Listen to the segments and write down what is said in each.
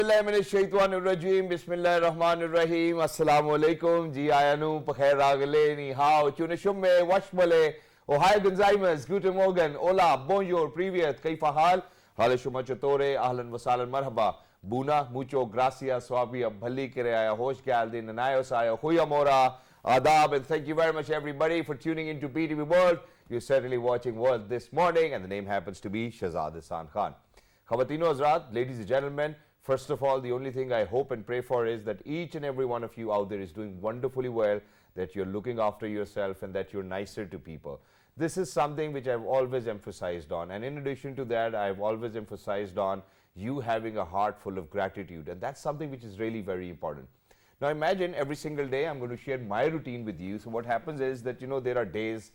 Bismillahirrahmanirrahim. Bismillahirrahmanirrahim. Assalamu alaikum. Ji ayanu pakhair ragale ni hao chunishumme washmale. Ohai gonzaimas. Guten Morgen. Hola. Bonjour. Privyet. Kaifa hal? Hale shuma chatore. Ahlan wasalan marhaba. Buna. Mucho gracias. Swabi abhali kire aya. Hosh kyal din. Nanayos aya. Huyamora. Adab. And thank you very much everybody for tuning into BTV World. You're certainly watching World this morning. And the name happens to be Shahzad Hasan Khan. Khawateeno Hazrat, ladies and gentlemen, first of all, the only thing I hope and pray for is that each and every one of you out there is doing wonderfully well, that you're looking after yourself and that you're nicer to people. This is something which I've always emphasized on, and in addition to that, I've always emphasized on you having a heart full of gratitude, and that's something which is really very important. Now imagine every single day I'm going to share my routine with you. So what happens is that, there are days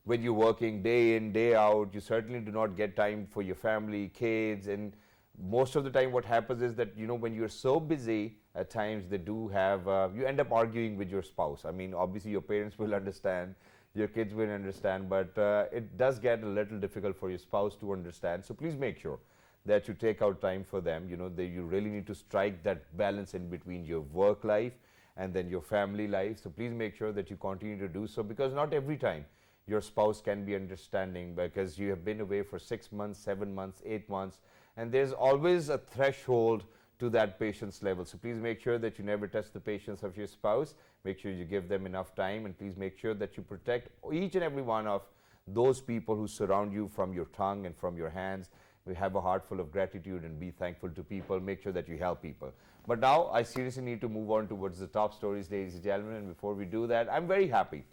when you're working day in, day out, you certainly do not get time for your family, kids, and most of the time what happens is that, when you're so busy, at times they do have, you end up arguing with your spouse. I mean, obviously your parents will understand, your kids will understand, but it does get a little difficult for your spouse to understand. So please make sure that you take out time for them. That you really need to strike that balance in between your work life and then your family life. So please make sure that you continue to do so, because not every time your spouse can be understanding, because you have been away for 6 months, 7 months, 8 months, and there's always a threshold to that patience level. So please make sure that you never test the patience of your spouse. Make sure you give them enough time, and please make sure that you protect each and every one of those people who surround you from your tongue and from your hands. We have a heart full of gratitude and be thankful to people. Make sure that you help people. But now I seriously need to move on towards the top stories, ladies and gentlemen, and before we do that, I'm very happy.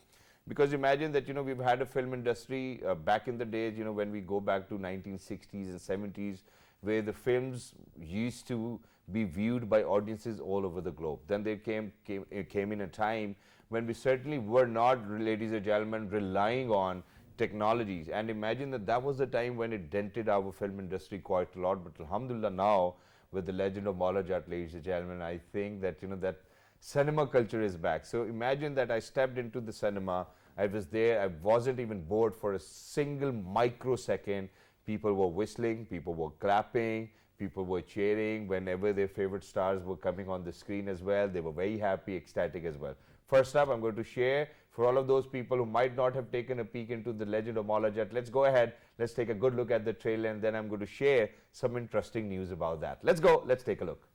Because imagine that, we've had a film industry back in the days, when we go back to 1960s and 70s, where the films used to be viewed by audiences all over the globe. Then they came in a time when we certainly were not, ladies and gentlemen, relying on technologies. And imagine that was the time when it dented our film industry quite a lot. But alhamdulillah, now with the legend of Maula Jat, ladies and gentlemen, I think that, that cinema culture is back. So imagine that I stepped into the cinema, I was there, I wasn't even bored for a single microsecond. People were whistling, people were clapping, people were cheering whenever their favorite stars were coming on the screen as well. They were very happy, ecstatic as well. First up, I'm going to share for all of those people who might not have taken a peek into the legend of Maula Jat. Let's go ahead, let's take a good look at the trailer, and then I'm going to share some interesting news about that. Let's go, let's take a look.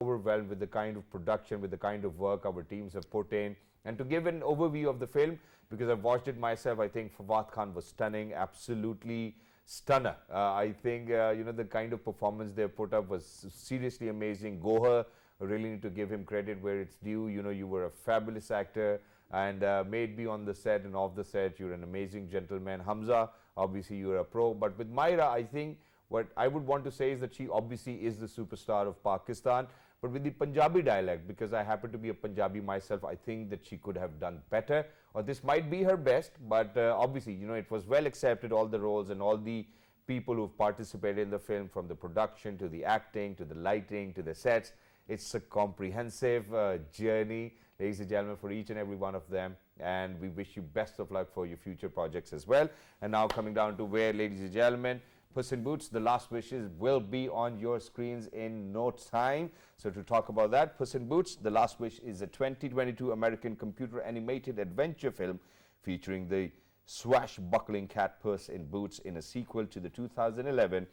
Overwhelmed with the kind of production, with the kind of work our teams have put in. And to give an overview of the film, because I've watched it myself, I think Fawad Khan was stunning, absolutely stunner. I think, the kind of performance they put up was seriously amazing. Gohar, I really need to give him credit where it's due. You were a fabulous actor, and made me on the set and off the set, you're an amazing gentleman. Hamza, obviously you're a pro. But with Myra, I think what I would want to say is that she obviously is the superstar of Pakistan. But with the Punjabi dialect, because I happen to be a Punjabi myself, I think that she could have done better, or this might be her best. But obviously, it was well accepted, all the roles and all the people who've participated in the film, from the production to the acting to the lighting to the sets. It's a comprehensive journey, ladies and gentlemen, for each and every one of them. And we wish you best of luck for your future projects as well. And now coming down to where, ladies and gentlemen, Puss in Boots, The Last Wishes will be on your screens in no time. So to talk about that, Puss in Boots, The Last Wish is a 2022 American computer animated adventure film featuring the swashbuckling cat Puss in Boots in a sequel to the 2011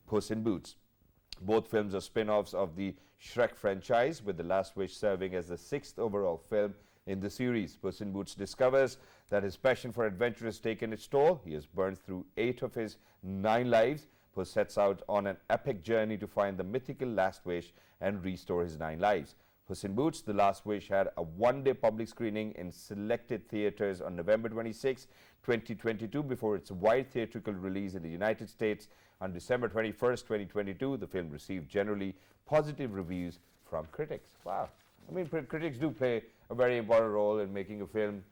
Puss in Boots. Both films are spin-offs of the Shrek franchise, with The Last Wish serving as the 6th overall film in the series. Puss in Boots discovers that his passion for adventure has taken its toll. He has burned through 8 of his 9 lives. Puss sets out on an epic journey to find the mythical last wish and restore his 9 lives. Puss in Boots, The Last Wish had a one-day public screening in selected theaters on November 26, 2022, before its wide theatrical release in the United States on December 21st, 2022. The film received generally positive reviews from critics. Wow. I mean, critics do play a very important role in making a film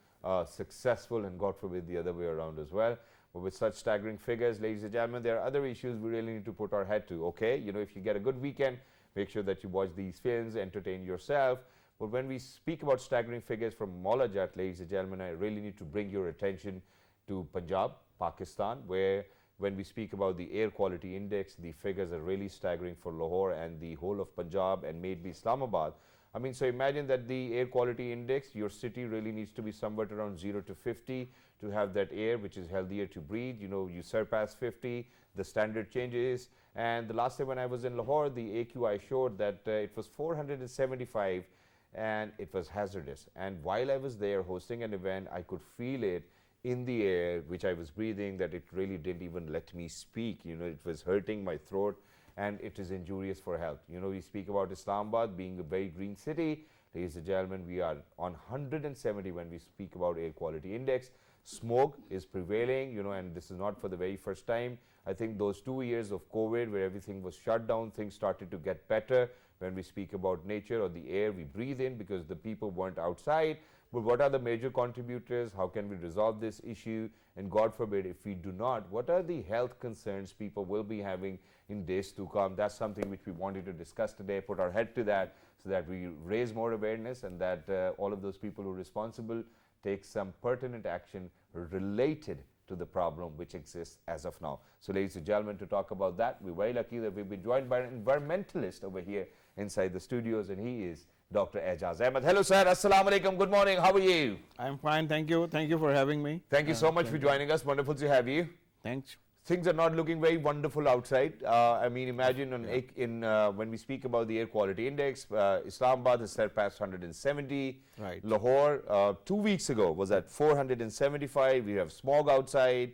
successful, and God forbid the other way around as well. But with such staggering figures, ladies and gentlemen, there are other issues we really need to put our head to. Okay, if you get a good weekend, make sure that you watch these films, entertain yourself. But when we speak about staggering figures from Maula Jat, ladies and gentlemen, I really need to bring your attention to Punjab, Pakistan, where when we speak about the air quality index, the figures are really staggering for Lahore and the whole of Punjab and maybe Islamabad. I mean, so imagine that the air quality index, your city really needs to be somewhat around 0 to 50 to have that air which is healthier to breathe. You know, you surpass 50, the standard changes. And the last time when I was in Lahore, the AQI showed that it was 475 and it was hazardous. And while I was there hosting an event, I could feel it in the air which I was breathing, that it really didn't even let me speak. You know, it was hurting my throat and it is injurious for health. You know, we speak about Islamabad being a very green city. Ladies and gentlemen, we are on 170 when we speak about air quality index. Smoke is prevailing, you know, and this is not for the very first time. I think those 2 years of COVID where everything was shut down, things started to get better when we speak about nature or the air we breathe in because the people weren't outside. But what are the major contributors? How can we resolve this issue? And God forbid, if we do not, what are the health concerns people will be having in days to come? That's something which we wanted to discuss today, put our head to that so that we raise more awareness and that all of those people who are responsible take some pertinent action related to the problem which exists as of now. So ladies and gentlemen, to talk about that, we're very lucky that we've been joined by an environmentalist over here inside the studios, and he is Dr. Ejaz Ahmed. Hello sir, Assalamu alaikum, good morning, how are you? I'm fine, thank you. Thank you for having me. Thank you so much for joining us, wonderful to have you. Thanks. Things are not looking very wonderful outside. I mean, imagine when we speak about the air quality index, Islamabad has surpassed 170. Right. Lahore, 2 weeks ago, was at 475. We have smog outside.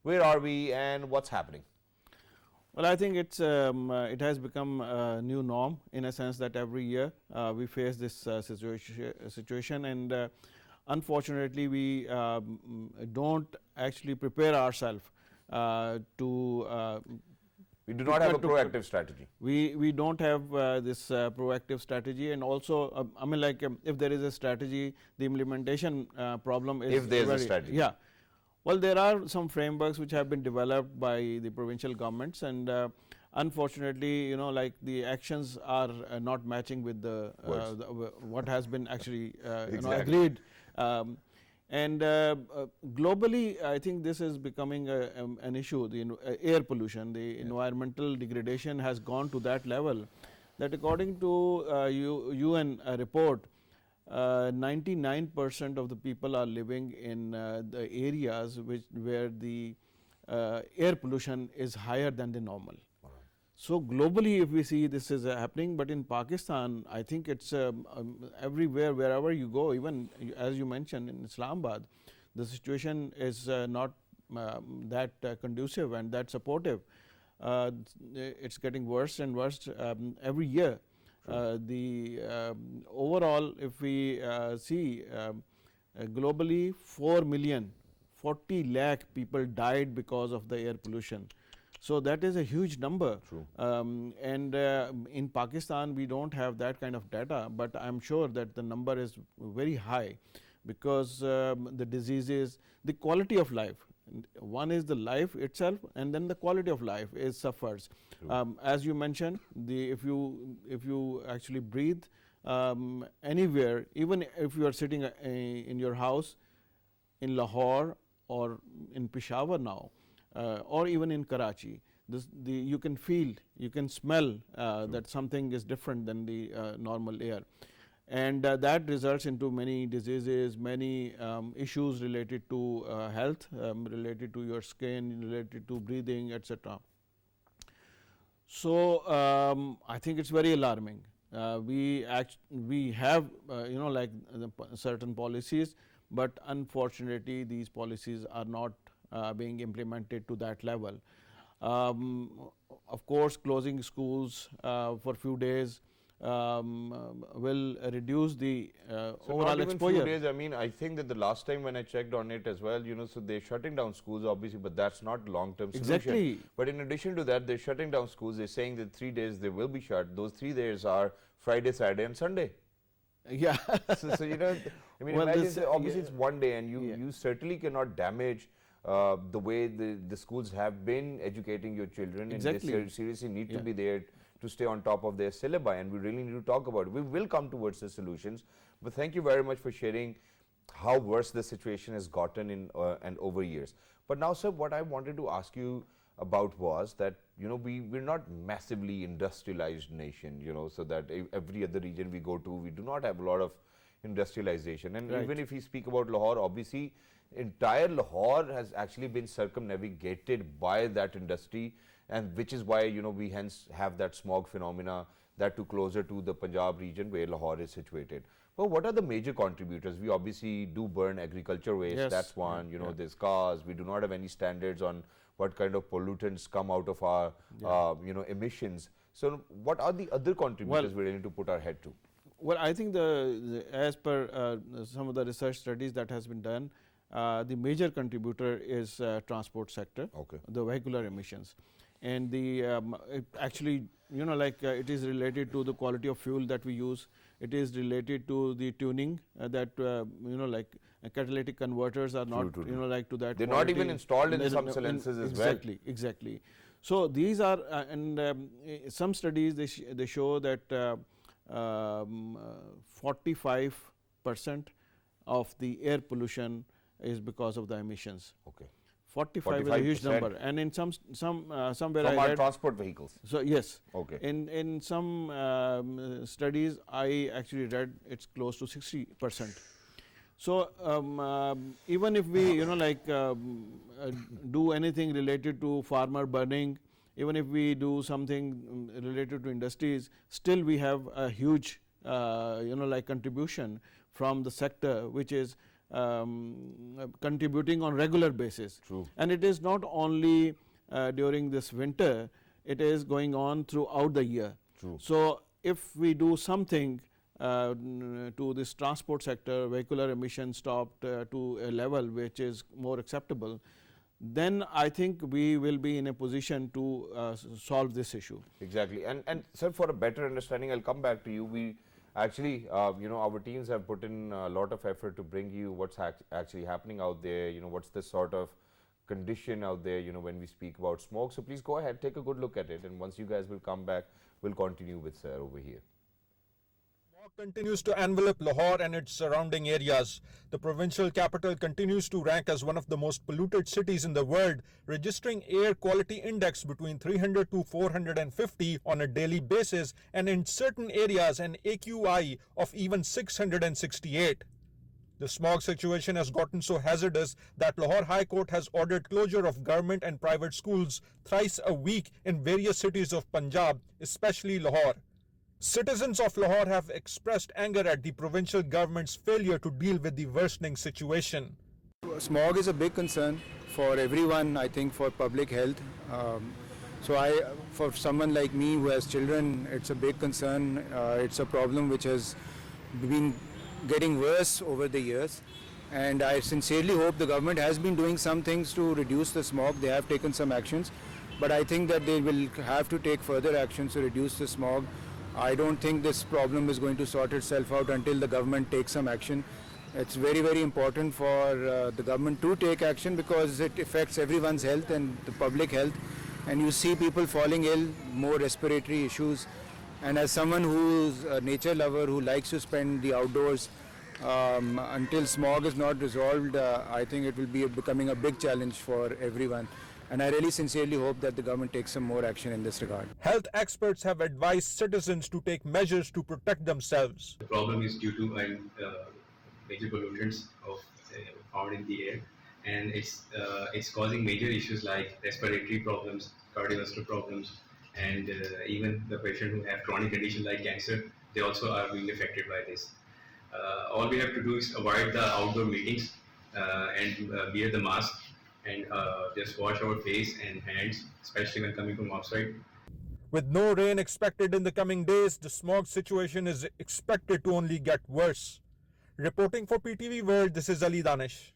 Where are we and what's happening? Well, I think it has become a new norm in a sense that every year we face this situation, and unfortunately we don't actually prepare ourselves we do not have a proactive strategy. We don't have this proactive strategy, and also I mean, like if there is a strategy, the implementation problem is if there's a strategy. Yeah. Well, there are some frameworks which have been developed by the provincial governments, and unfortunately, you know, like the actions are not matching with the what has been actually you know, agreed. And globally, I think this is becoming an issue. The air pollution, the environmental degradation has gone to that level that according to UN report, 99% of the people are living in the areas where the air pollution is higher than the normal. So globally, if we see this is happening, but in Pakistan, I think it's everywhere, wherever you go, even as you mentioned in Islamabad, the situation is not that conducive and that supportive. It's getting worse and worse every year. The overall, if we see globally, 40 lakh people died because of the air pollution. So that is a huge number. And in Pakistan, we don't have that kind of data, but I'm sure that the number is very high because the diseases, the quality of life. One is the life itself, and then the quality of life suffers. As you mentioned, if you actually breathe anywhere, even if you are sitting in your house in Lahore or in Peshawar now, or even in Karachi, you can feel, you can smell that something is different than the normal air. And that results into many diseases, many issues related to health, related to your skin, related to breathing, etc. So I think it's very alarming. We have you know, like certain policies, but unfortunately these policies are not being implemented to that level. Of course, closing schools for few days will reduce the overall exposure. Few days, I mean, I think that the last time when I checked on it as well, you know, so they're shutting down schools obviously, but that's not long-term solution. Exactly. But in addition to that, they're shutting down schools. They're saying that 3 days they will be shut. Those 3 days are Friday, Saturday and Sunday. Yeah. so you know, I mean, well, imagine obviously it's one day, and you certainly cannot damage the way the schools have been educating your children. Exactly. And they seriously need to be there to stay on top of their syllabi, and we really need to talk about it. We will come towards the solutions, but thank you very much for sharing how worse the situation has gotten in and over years. But now, sir, what I wanted to ask you, about was that, we're not massively industrialized nation, so that every other region we go to, we do not have a lot of industrialization. And Right. even if we speak about Lahore, obviously, entire Lahore has actually been circumnavigated by that industry, and which is why, we hence have that smog phenomena, that too closer to the Punjab region where Lahore is situated. But what are the major contributors? We obviously do burn agriculture waste, Yes. that's one, there's cars, we do not have any standards on what kind of pollutants come out of our, emissions. So what are the other contributors we're willing to put our head to? Well, I think as per some of the research studies that has been done, the major contributor is transport sector, Okay. the vehicular emissions, and it actually, it is related to the quality of fuel that we use. It is related to the tuning that catalytic converters are not True. to that. They're not quality. even installed in They're some no- silencers as exactly, Exactly. So these are some studies they show that 45% of the air pollution is because of the emissions. Okay. 45 is a huge 45%. number, and in somewhere From I our read. transport vehicles. So yes. Okay. In some studies, I actually read it's close to 60%. So even if we do anything related to farmer burning, even if we do something related to industries, still we have a huge contribution from the sector, which is contributing on regular basis. True. And it is not only during this winter, it is going on throughout the year. True. So if we do something to this transport sector, vehicular emission stopped to a level which is more acceptable, then I think we will be in a position to solve this issue. Exactly. And sir, for a better understanding, I'll come back to you. We actually, our teams have put in a lot of effort to bring you what's actually happening out there, what's the sort of condition out there, when we speak about smoke. So please go ahead, take a good look at it. And once you guys will come back, we'll continue with sir over here. Smog continues to envelop Lahore and its surrounding areas. The provincial capital continues to rank as one of the most polluted cities in the world, registering air quality index between 300 to 450 on a daily basis, and in certain areas an AQI of even 668. The smog situation has gotten so hazardous that Lahore High Court has ordered closure of government and private schools thrice a week in various cities of Punjab, especially Lahore. Citizens of Lahore have expressed anger at the provincial government's failure to deal with the worsening situation. Smog is a big concern for everyone, I think, for public health. For someone like me who has children, it's a big concern. It's a problem which has been getting worse over the years. And I sincerely hope the government has been doing some things to reduce the smog. They have taken some actions. But I think that they will have to take further actions to reduce the smog. I don't think this problem is going to sort itself out until the government takes some action. It's very, very important for the government to take action because it affects everyone's health and the public health. And you see people falling ill, more respiratory issues. And as someone who's a nature lover who likes to spend the outdoors, until smog is not resolved, I think it will be becoming a big challenge for everyone. And I really sincerely hope that the government takes some more action in this regard. Health experts have advised citizens to take measures to protect themselves. The problem is due to major pollutants found in the air, and it's causing major issues like respiratory problems, cardiovascular problems, and even the patient who have chronic condition like cancer, they also are being affected by this. All we have to do is avoid the outdoor meetings and wear the mask and just wash our face and hands, especially when coming from outside. With no rain expected in the coming days, the smog situation is expected to only get worse. Reporting for PTV World, this is Ali Danish.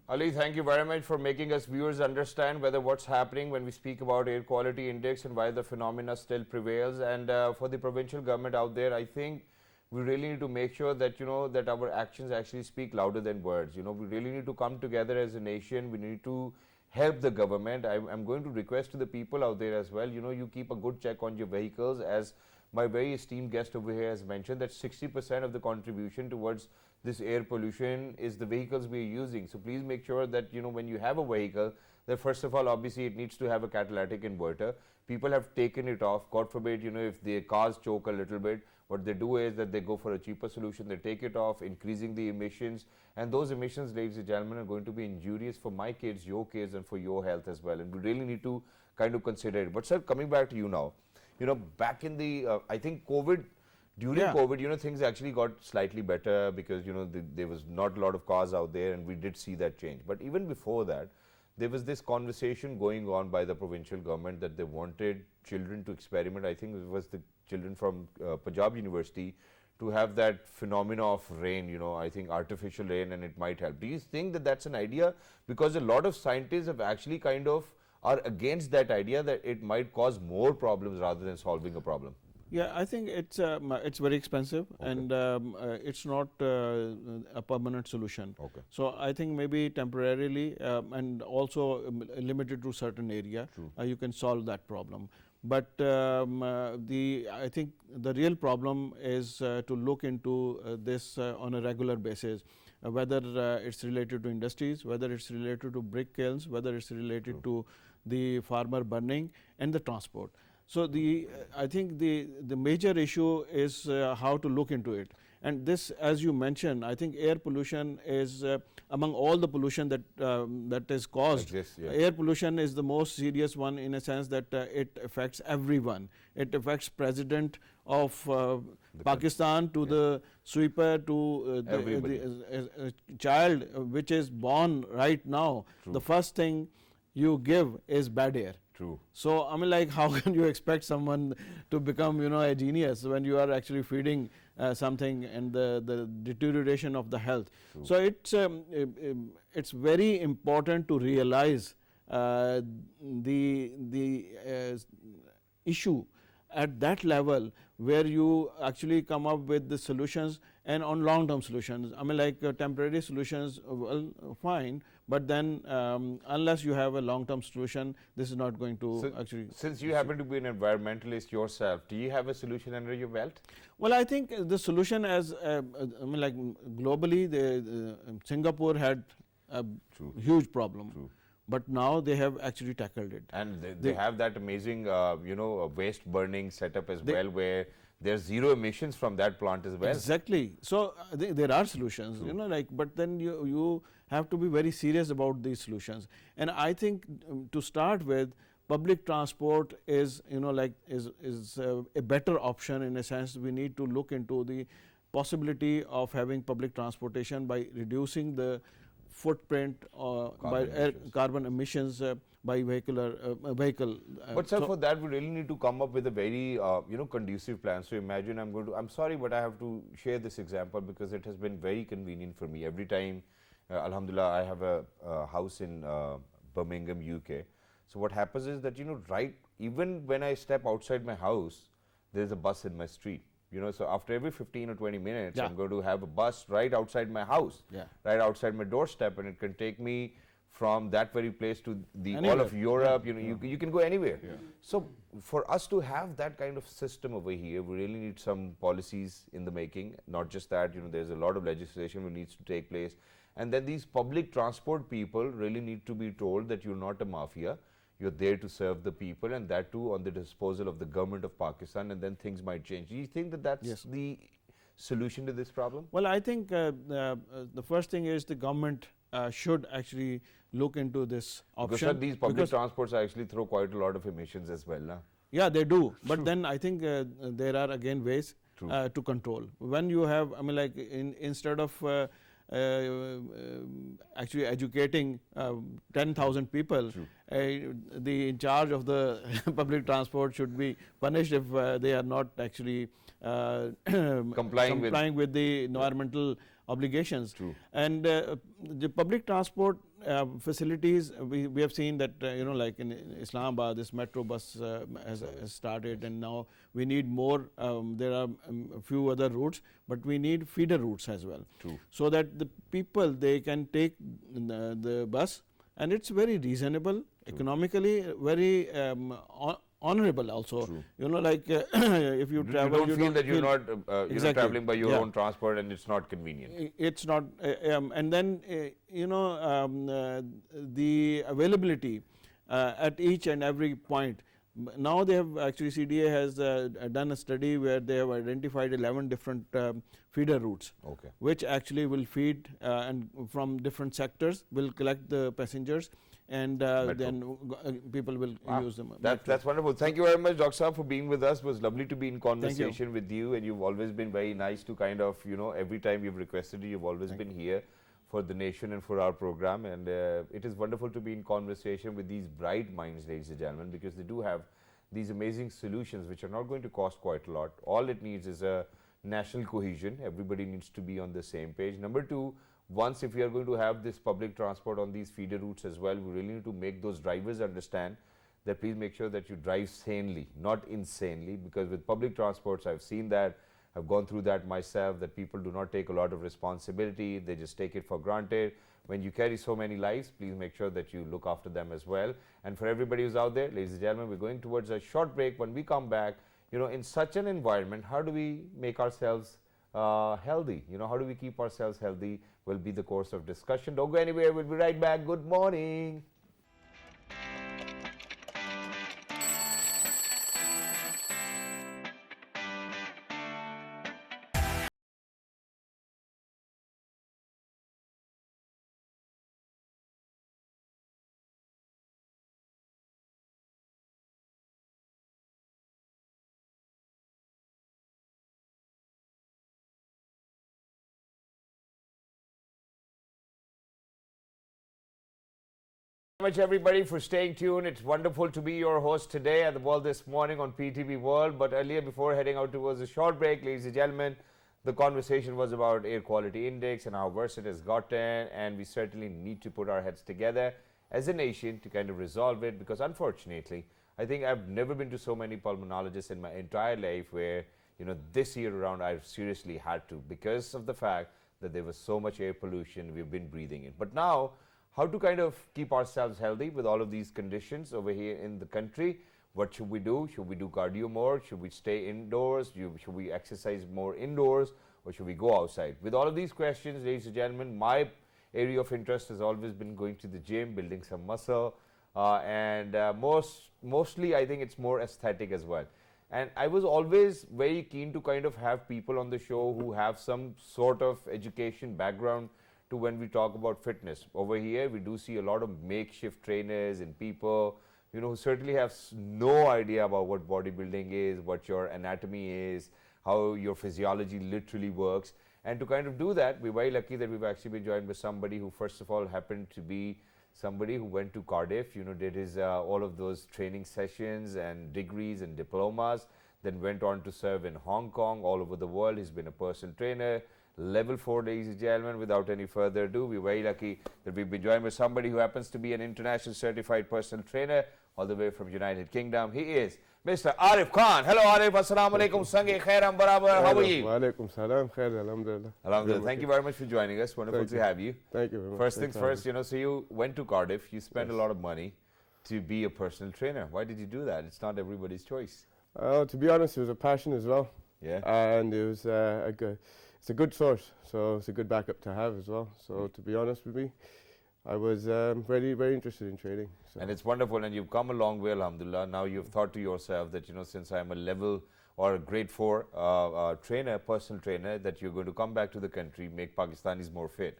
Ali, thank you very much for making us viewers understand whether what's happening when we speak about air quality index and why the phenomena still prevails. And for the provincial government out there, I think we really need to make sure that, that our actions actually speak louder than words. We really need to come together as a nation. We need to help the government. I'm going to request to the people out there as well, you keep a good check on your vehicles. As my very esteemed guest over here has mentioned, that 60% of the contribution towards this air pollution is the vehicles we are using. So please make sure that, when you have a vehicle, that first of all, obviously, it needs to have a catalytic inverter. People have taken it off. God forbid, if their cars choke a little bit, what they do is that they go for a cheaper solution. They take it off, increasing the emissions, and those emissions, ladies and gentlemen, are going to be injurious for my kids, your kids, and for your health as well. And we really need to kind of consider it. But sir, coming back to you now, back in the I think during COVID, things actually got slightly better because there was not a lot of cars out there, and we did see that change. But even before that, there was this conversation going on by the provincial government that they wanted children to experiment. I think it was the children from Punjab University to have that phenomena of rain, I think artificial rain, and it might help. Do you think that that's an idea? Because a lot of scientists have actually kind of are against that idea that it might cause more problems rather than solving a problem. Yeah, I think it's very expensive, and it's not a permanent solution. Okay. So I think maybe temporarily and also limited to certain area, you can solve that problem. But I think the real problem is to look into this on a regular basis, whether it's related to industries, whether it's related to brick kilns, whether it's related to the farmer burning and the transport. So I think the major issue is how to look into it. And this, as you mentioned, I think air pollution is among all the pollution that is caused. Air pollution is the most serious one in a sense that it affects everyone. It affects president of Pakistan to the sweeper to the child which is born right now. The first thing you give is bad air. True. So I mean, like, how can you expect someone to become, a genius when you are actually feeding something and the deterioration of the health? True. So it's very important to realize the issue at that level where you actually come up with the solutions, and on long-term solutions. I mean, like temporary solutions, well, fine, but then unless you have a long-term solution, this is not going to actually. Since you happen to be an environmentalist yourself, do you have a solution under your belt? Well, I think the solution, as I mean, like globally, Singapore had a huge problem. True. But now they have actually tackled it. And they have that amazing, waste burning setup as well, where there's zero emissions from that plant as well. Exactly. So there are solutions, but then you have to be very serious about these solutions. And I think to start with, public transport is, is a better option in a sense. We need to look into the possibility of having public transportation by reducing the footprint carbon emissions by vehicle. But sir, for that we really need to come up with a very conducive plan. So imagine I'm sorry, but I have to share this example because it has been very convenient for me. Every time, alhamdulillah, I have a house in Birmingham, UK. So what happens is that even when I step outside my house, there's a bus in my street. So after every 15 or 20 minutes, I'm going to have a bus right outside my house, right outside my doorstep, and it can take me from that very place to all of Europe. You can go anywhere. So for us to have that kind of system over here, we really need some policies in the making. Not just that, there's a lot of legislation that needs to take place. And then these public transport people really need to be told that you're not a mafia. You're there to serve the people, and that too on the disposal of the government of Pakistan, and then things might change. Do you think that that's the solution to this problem? Well, I think the first thing is the government should actually look into this option. Because sir, these public transports actually throw quite a lot of emissions as well, na? Yeah, they do. But then I think there are again ways to control. When you have, I mean, like instead of actually educating 10,000 people, the in charge of the public transport should be punished if they are not actually complying with the environmental obligations. And the public transport facilities, we have seen that like in Islamabad, this metro bus has started, and now we need more. There are a few other routes, but we need feeder routes as well, so that the people, they can take the bus, and it's very reasonable, economically very honorable also. True. Like if you travel, you don't feel that you're not exactly. traveling by your Yeah. own transport and it's not convenient. It's not, and then the availability at each and every point. Now they have actually, CDA has done a study where they have identified 11 different feeder routes, Okay. which actually will feed and from different sectors, will collect the passengers, and then people will use them. That's wonderful. Thank you very much, Dr. Saab, for being with us. It was lovely to be in conversation with you, and you've always been very nice to kind of, every time you've requested you've always been here for the nation and for our program. And it is wonderful to be in conversation with these bright minds, ladies and gentlemen, because they do have these amazing solutions which are not going to cost quite a lot. All it needs is a national cohesion. Everybody needs to be on the same page. Number two, once if we are going to have this public transport on these feeder routes as well, we really need to make those drivers understand that please make sure that you drive sanely, not insanely, because with public transports, I've seen that, I've gone through that myself, that people do not take a lot of responsibility, they just take it for granted. When you carry so many lives, please make sure that you look after them as well. And for everybody who's out there, ladies and gentlemen, we're going towards a short break. When we come back, in such an environment, how do we make ourselves healthy? How do we keep ourselves healthy will be the course of discussion. Don't go anywhere. We'll be right back. Good morning. Thank you very much, everybody, for staying tuned. It's wonderful to be your host today at the World This Morning on PTV World. But earlier, before heading out towards a short break, ladies and gentlemen, the conversation was about air quality index and how worse it has gotten, and we certainly need to put our heads together as a nation to kind of resolve it, because unfortunately, I think I've never been to so many pulmonologists in my entire life where, this year around I've seriously had to, because of the fact that there was so much air pollution we've been breathing in. But now, how to kind of keep ourselves healthy with all of these conditions over here in the country? What should we do? Should we do cardio more? Should we stay indoors? Should we exercise more indoors? Or should we go outside? With all of these questions, ladies and gentlemen, my area of interest has always been going to the gym, building some muscle, and mostly I think it's more aesthetic as well. And I was always very keen to kind of have people on the show who have some sort of education background to when we talk about fitness. Over here, we do see a lot of makeshift trainers and people, who certainly have no idea about what bodybuilding is, what your anatomy is, how your physiology literally works. And to kind of do that, we're very lucky that we've actually been joined by somebody who, first of all, happened to be somebody who went to Cardiff, did his all of those training sessions and degrees and diplomas, then went on to serve in Hong Kong, all over the world. He's been a personal trainer, level 4, ladies and gentlemen. Without any further ado, we're very lucky that we've been joined by somebody who happens to be an international certified personal trainer all the way from United Kingdom. He is Mr. Arif Khan. Hello, Arif. Assalamu alaikum. Sange khairam barabar. How are you? Wa alaikum salam. Khair, alhamdulillah. Alhamdulillah. Thank you very much for joining us. Wonderful to have you. Thank you very much. First things first, so you went to Cardiff. You spent a lot of money to be a personal trainer. Why did you do that? It's not everybody's choice. To be honest, it was a passion as well. Yeah. And it was it's a good source, so it's a good backup to have as well. So to be honest with me, I was very, very interested in training. So. And it's wonderful, and you've come a long way, alhamdulillah. Now you've thought to yourself that, since I'm a level or a grade 4 trainer, personal trainer, that you're going to come back to the country, make Pakistanis more fit.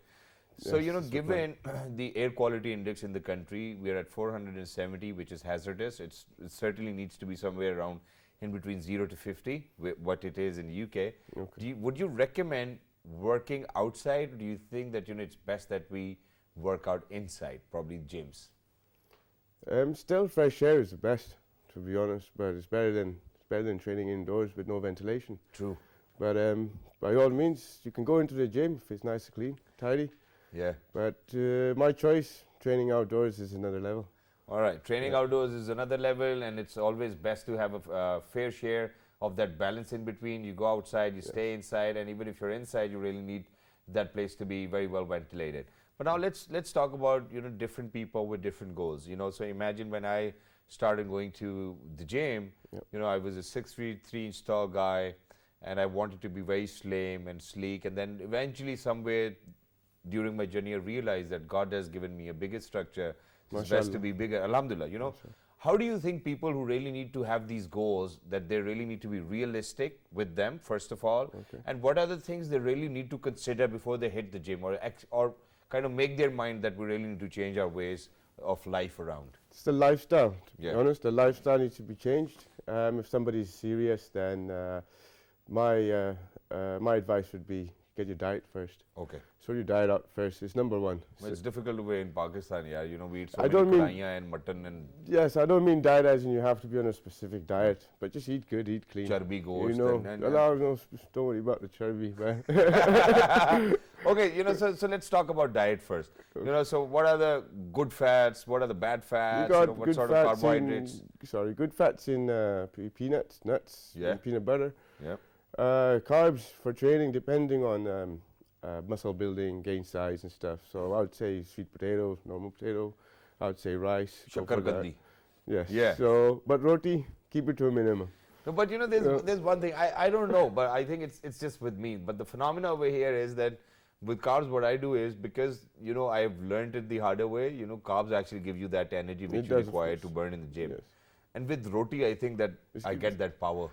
So, Yes, given the air quality index in the country, we're at 470, which is hazardous. It certainly needs to be somewhere around in between 0 to 50, what it is in the UK. Okay. Would you recommend working outside, or do you think that, it's best that we work out inside, probably gyms? Still, fresh air is the best, to be honest, but it's better than training indoors with no ventilation. True. But by all means, you can go into the gym if it's nice and clean, tidy. Yeah. But my choice, training outdoors is another level. All right, training outdoors is another level, and it's always best to have a fair share of that balance in between. You go outside, you stay inside, and even if you're inside, you really need that place to be very well ventilated. But now let's talk about different people with different goals. So imagine when I started going to the gym, you know, I was a 6 feet 3 inch tall guy, and I wanted to be very slim and sleek. And then eventually, somewhere during my journey, I realized that God has given me a bigger structure. It's best to be bigger. Alhamdulillah, you know. How do you think people who really need to have these goals, that they really need to be realistic with them, first of all, and what are the things they really need to consider before they hit the gym, or kind of make their mind that we really need to change our ways of life around? It's the lifestyle, to Yeah. be honest. The lifestyle needs to be changed. If somebody's serious, then my advice would be get your diet first. Okay. Sort your diet out first. It's number one. Well, it's difficult to weigh in Pakistan, yeah. You know, we eat so I many don't mean- kadaiyan and mutton and Yes, I don't mean diet as in you have to be on a specific diet, but just eat good, eat clean. charbi goast. You know, and don't worry about the charbi, man. okay, you know, so let's talk about diet first. You know, so what are the good fats? What are the bad fats? You got what good sort of fats carbohydrates? good fats in peanuts, nuts, Yeah. and peanut butter. Yeah. Carbs for training, depending on muscle building, gain size and stuff. So I would say sweet potato, normal potato. I would say rice. go for that. Shakarkandi. Yes. Yeah. So, but roti, keep it to a minimum. No, but you know, there's one thing, I don't know, but I think it's just with me. But the phenomena over here is that with carbs, what I do is, because, you know, I've learned it the harder way, you know, carbs actually give you that energy which you does, of require course. to burn in the gym. Yes. And with roti, I think that I gives- get that power.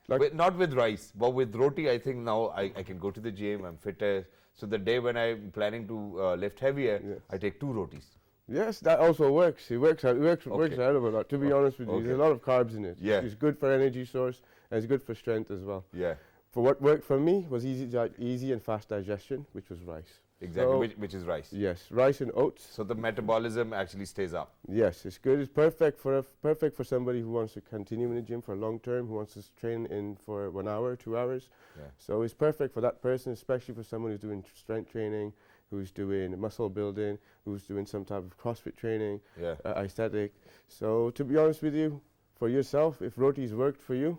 Like- Not with rice, but with roti, I think now I can go to the gym, I'm fitter. So the day when I'm planning to lift heavier, Yes. I take 2 rotis. Yes, that also works. It works out works Okay. out of a lot. To be honest with you, Okay. there's a lot of carbs in it. Yeah. It's good for energy source and it's good for strength as well. Yeah, For what worked for me was easy and fast digestion, which was rice. exactly, So- which is rice. Yes, rice and oats. So the metabolism actually stays up. Yes, it's good. It's perfect for somebody who wants to continue in the gym for long term, who wants to train in for 1 hour, 2 hours. Yeah. So it's perfect for that person, especially for someone who's doing strength training, who's doing muscle building, who's doing some type of CrossFit training, Yeah. aesthetic. So to be honest with you, for yourself, if roti's worked for you,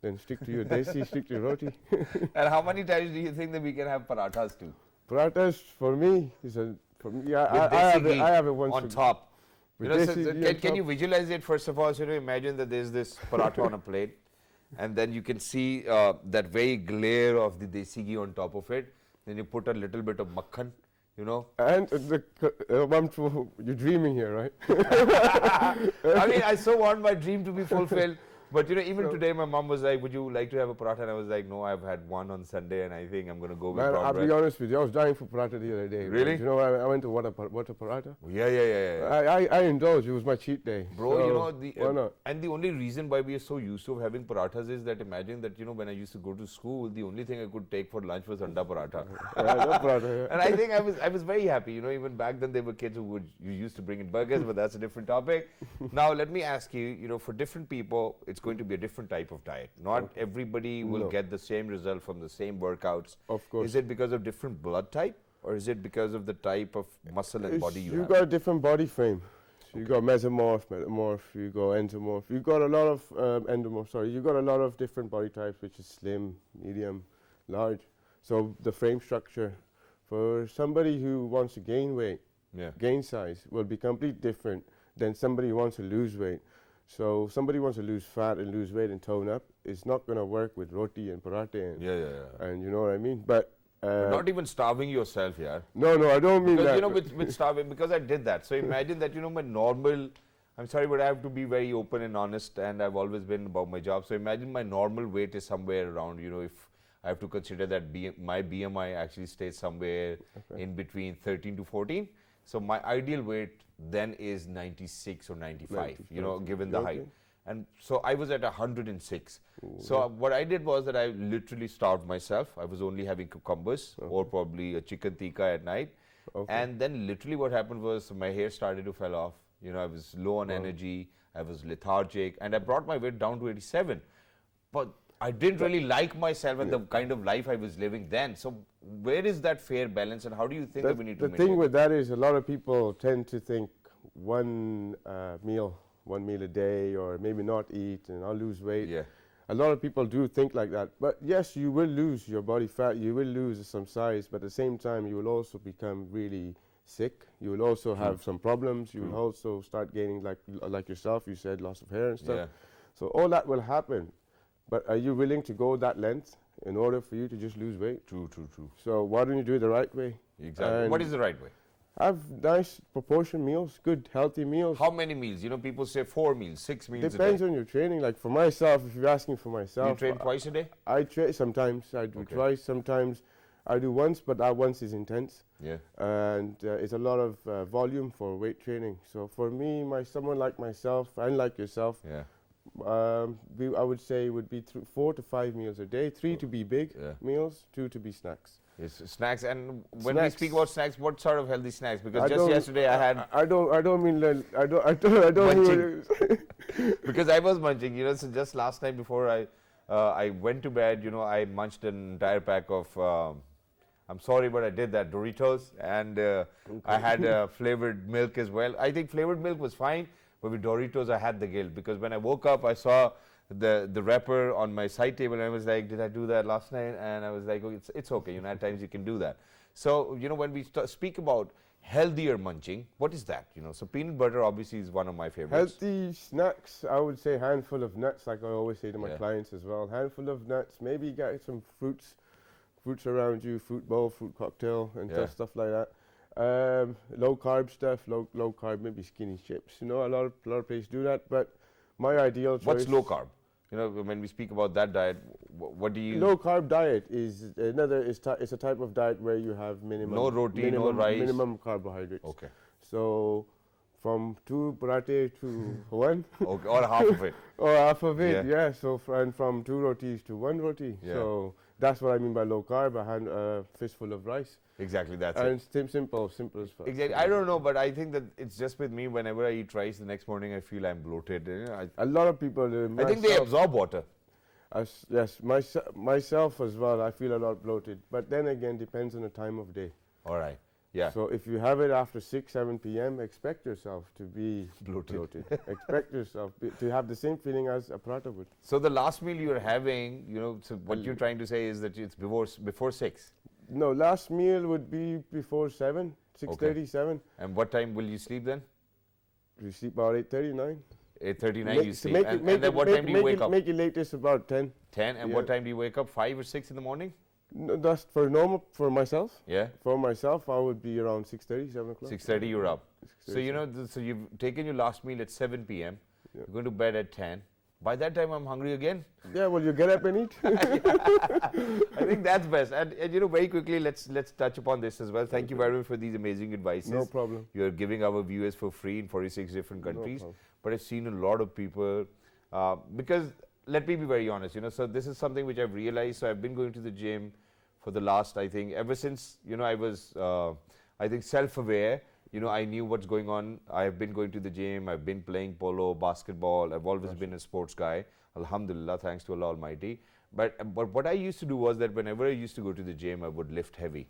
then stick to your desi, stick to your roti. And how many times do you think that we can have parathas too? Parathas for me is for me. With I desi have it. ghee I have it once on a- top. You with know, so, desi so ghee on can you top. visualize it first of all? So you know, imagine that there's this paratha on a plate, and then you can see that very glare of the desi ghee on top of it. Then you put a little bit of makhan, you know. And you're dreaming here, right? I mean, I so want my dream to be fulfilled. But you know, even today, my mom was like, "Would you like to have a paratha?" And I was like, "No, I've had one on Sunday, and I think I'm going to go with Man, brown I'll bread." be honest with you, I was dying for paratha the other day. Really? You know, I went to Water Paratha. Yeah. I indulged. It was my cheat day. Bro, So you know, why not? and the only reason why we are so used to having parathas is that, imagine that, you know, when I used to go to school, the only thing I could take for lunch was anda paratha. No paratha, yeah. And I think I was very happy. You know, even back then there were kids who you used to bring in burgers, but that's a different topic. Now let me ask you, you know, for different people, it's going to be a different type of diet. Not everybody will No. get the same result from the same workouts. Of course. Is it because of different blood type, or is it because of the type of muscle and body you You've have? got a different body frame. So you got mesomorph, metamorph, you got endomorph. You've got a lot of endomorph. Sorry, you've got a lot of different body types, which is slim, medium, large. So the frame structure for somebody who wants to gain weight, Yeah. gain size, will be completely different than somebody who wants to lose weight. So somebody wants to lose fat and lose weight and tone up. It's not going to work with roti and paratha Yeah. and you know what I mean. But Not even starving yourself, yeah. no, I don't mean Because, that. you know, with starving, because I did that. So imagine that, you know, my normal, I'm sorry, but I have to be very open and honest, and I've always been about my job. So imagine my normal weight is somewhere around, you know, if I have to consider that my BMI actually stays somewhere in between 13 to 14. So my ideal weight then is 96 or 95, you know, given the height. And so I was at 106. So what I did was that I literally starved myself. I was only having cucumbers or probably a chicken tikka at night. And then literally what happened was my hair started to fall off. You know, I was low on energy, I was lethargic, and I brought my weight down to 87. But I didn't really like myself and the kind of life I was living then. So where is that fair balance, and how do you think that we need to The maintain thing it? with that is a lot of people tend to think one meal a day, or maybe not eat and I'll lose weight. Yeah. A lot of people do think like that. But yes, you will lose your body fat, you will lose some size, but at the same time you will also become really sick. You will also have some problems. You will also start gaining, like yourself, you said, loss of hair and stuff. Yeah. So all that will happen. But are you willing to go that length in order for you to just lose weight? True. So why don't you do it the right way? Exactly. And What is the right way? have nice proportion meals, good healthy meals. How many meals? You know, people say 4 meals, 6 meals Depends a day. on your training. Like for myself, if you're asking for myself, You train twice a day? I train sometimes. I do Okay. twice. Sometimes I do once, but that once is intense, Yeah. and it's a lot of volume for weight training. So for me, someone like myself and like yourself, Yeah. I would say would be 4 to 5 meals a day. 3 to be big Yeah. meals, 2 to be snacks. It's snacks, and when we Snacks. speak about snacks, what sort of healthy snacks? Because I just don't- yesterday I had, I don't mean I don't mean because I was munching, you know, so just last night before I went to bed, you know, I munched an entire pack of, I'm sorry, but I did that, Doritos, and I had flavored milk as well. I think flavored milk was fine, but with Doritos I had the guilt, because when I woke up I saw the wrapper on my side table and I was like, did I do that last night? And I was like, oh, it's okay, you know, at times you can do that. So, you know, when we speak about healthier munching, what is that? You know, so peanut butter obviously is one of my favorites. healthy snacks. I would say handful of nuts, like I always say to my Yeah. clients as well. Handful of nuts. Maybe get some fruits around you, fruit bowl, fruit cocktail, and Yeah. stuff like that. Low carb stuff, low carb, maybe skinny chips. You know, a lot of places do that. But my ideal choice. What's low carb? You know, when we speak about that diet, what do you... Low carb diet is it's a type of diet where you have minimum No roti, no minimum, rice. minimum carbohydrates. Okay. So from 2 parathe to 1 Okay, or half of it. or half of it, Yeah. yeah. So and from 2 rotis to 1 roti. Yeah. So that's what I mean by low carb. A fistful of rice. Exactly, that's it. And simple as fuck. Exactly. I don't know, but I think that it's just with me. Whenever I eat rice, the next morning I feel I'm bloated. You know, A lot of people. I think they absorb water. Yes, myself as well. I feel a lot bloated, but then again, depends on the time of day. All right. Yeah. So if you have it after 6, 7 p.m., expect yourself to be Bloated. Expect yourself to have the same feeling as a paratha would. So the last meal you're having, you know, so what you're trying to say is that it's before 6. No, last meal would be before 7, 6:30, 7. And what time will you sleep then? You sleep about 8:30, 9. 8:39 you to sleep. make And, it, make and then it, what make, time do you make wake it, up? Make it latest about 10. 10. And Yeah. what time do you wake up? 5 or 6 in the morning? No, that's for myself. Yeah. For myself, I would be around 6:30, 7 o'clock. 6:30 you're up. 6:30, So you know, so you've taken your last meal at 7 p.m. Yeah. You're going to bed at 10. By that time I'm hungry again. Yeah, well, you get up and eat. I think that's best. And you know, very quickly, let's touch upon this as well. Thank you very much for these amazing advices. No problem. You're giving our viewers for free in 46 different countries. problem. But I've seen a lot of people, because let me be very honest, you know, so this is something which I've realized. So I've been going to the gym for the last, I think, ever since, you know, I was, I think, self-aware. You know, I knew what's going on. I've been going to the gym. I've been playing polo, basketball. I've always been a sports guy. Alhamdulillah, thanks to Allah Almighty. But what I used to do was that whenever I used to go to the gym, I would lift heavy.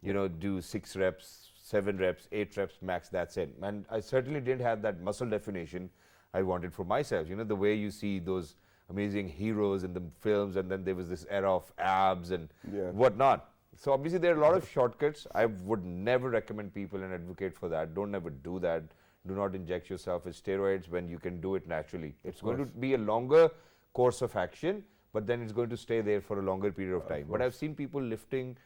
You know, do 6 reps, 7 reps, 8 reps max, that's it. And I certainly didn't have that muscle definition I wanted for myself. You know, the way you see those amazing heroes in the films, and then there was this era of abs and Yeah. whatnot. So obviously there are a lot of shortcuts. I would never recommend people and advocate for that. Don't ever do that. Do not inject yourself with steroids when you can do it naturally. It's going to be a longer course of action, but then it's going to stay there for a longer period of time. But I've seen people lifting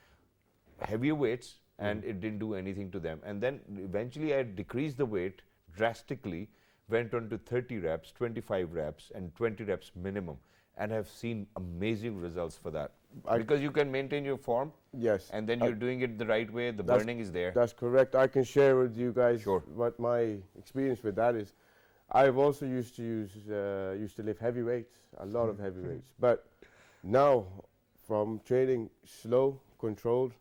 heavier weights and it didn't do anything to them. And then eventually I decreased the weight drastically, went on to 30 reps, 25 reps and 20 reps minimum, and have seen amazing results for that. Because you can maintain your form, Yes. and then you're doing it the right way, the That's- burning is there. That's correct. I can share with you guys Sure. what my experience with that is. I've also used to lift heavy weights, a lot of heavy weights. But now, from training slow, controlled,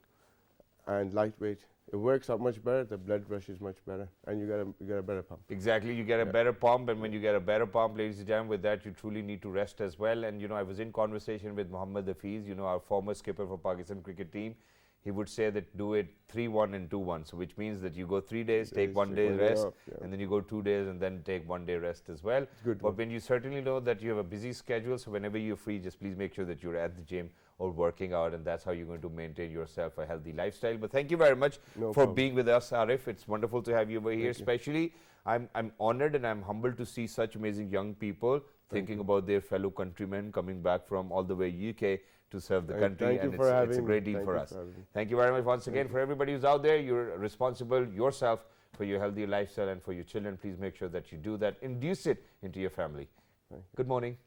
and lightweight, it works out much better. The blood rush is much better, and you get a better pump. Exactly, you get a better pump, and when you get a better pump, ladies and gentlemen, with that you truly need to rest as well. And you know, I was in conversation with Mohammad Hafiz, you know, our former skipper for Pakistan cricket team. He would say that do it 3-1 and 2-1, so which means that you go 3 days, take 1 day take 1 day rest, off, yeah. and then you go 2 days and then take 1 day rest as well. good But one. when you certainly know that you have a busy schedule, so whenever you're free, just please make sure that you're at the gym or working out, and that's how you're going to maintain yourself a healthy lifestyle. But thank you very much No for problem. being with us, Arif. It's wonderful to have you over here. you. Especially, I'm honored and I'm humbled to see such amazing young people thinking about their fellow countrymen coming back from all the way UK to serve the country, Thank you and for having it's a me. great deal Thank for you us. for having me. Thank you very much once again. For everybody who's out there, you're responsible yourself for your healthy lifestyle and for your children. Please make sure that you do that. Induce it into your family. Good morning.